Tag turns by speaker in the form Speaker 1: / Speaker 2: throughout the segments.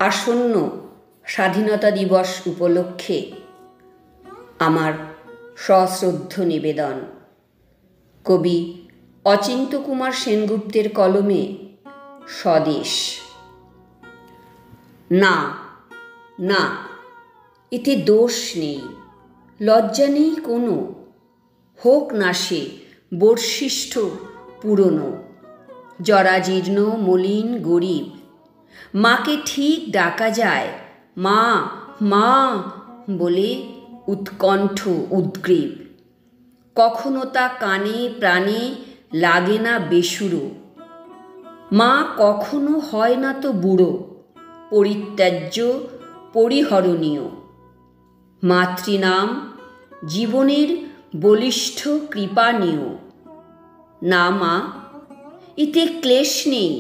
Speaker 1: আসন্ন স্বাধীনতা দিবস উপলক্ষে আমার সশ্রদ্ধ নিবেদন। কবি অচিন্ত্যকুমার সেনগুপ্তের কলমে স্বদেশ। না না, এতে দোষ নেই, লজ্জা নেই কোনো, হোক না সে বর্ষিষ্ঠ পুরনো, জরাজীর্ণ মলিন গরিব। মাকে ঠিক ডাকা যায় মা মা বলে, উৎকণ্ঠ উদ্গ্রীব। কখনো তা কানে প্রাণে লাগে না বেসুরো। মা কখনো হয় না তো বুড়ো, পরিত্যাজ্য পরিহরণীয়। মাতৃনাম জীবনের বলিষ্ঠ কৃপানীয়। না মা, এতে ক্লেশ নেই,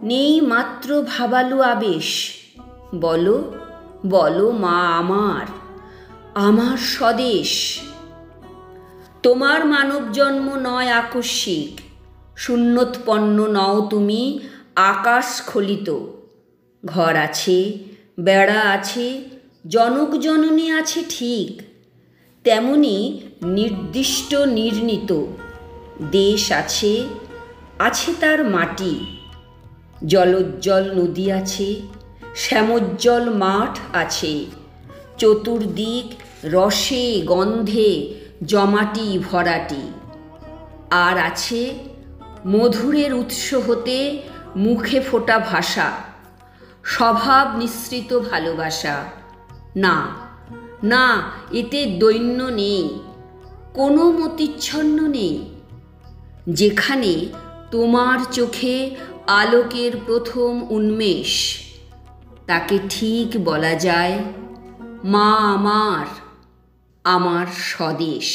Speaker 1: নেই মাত্র ভাবালু আবেশ। বলো বলো মা আমার, আমার স্বদেশ। তোমার মানব জন্ম নয় আকস্মিক, শূন্যোৎপন্ন নও তুমি আকাশ স্খলিত। ঘর আছে, বেড়া আছে, জনক জননী আছে ঠিক, তেমনি নির্দিষ্ট নির্ণীত দেশ আছে, আছে তার মাটি। জলোজ্জ্বল নদী আছে, শ্যামোজ্জ্বল মাঠ আছে, চতুর্দিক রসে গন্ধে জমাটি ভরাটি। আর আছে মধুরের উৎস হতে মুখে ফোটা ভাষা, স্বভাব নিঃসৃত ভালোবাসা। না না, এতে দৈন্য নেই, কোনো মতিচ্ছন্ন নেই। যেখানে তোমার চোখে আলোকের প্রথম উন্মেষ, তাকে ঠিক বলা যায় মা আমার, আমার স্বদেশ।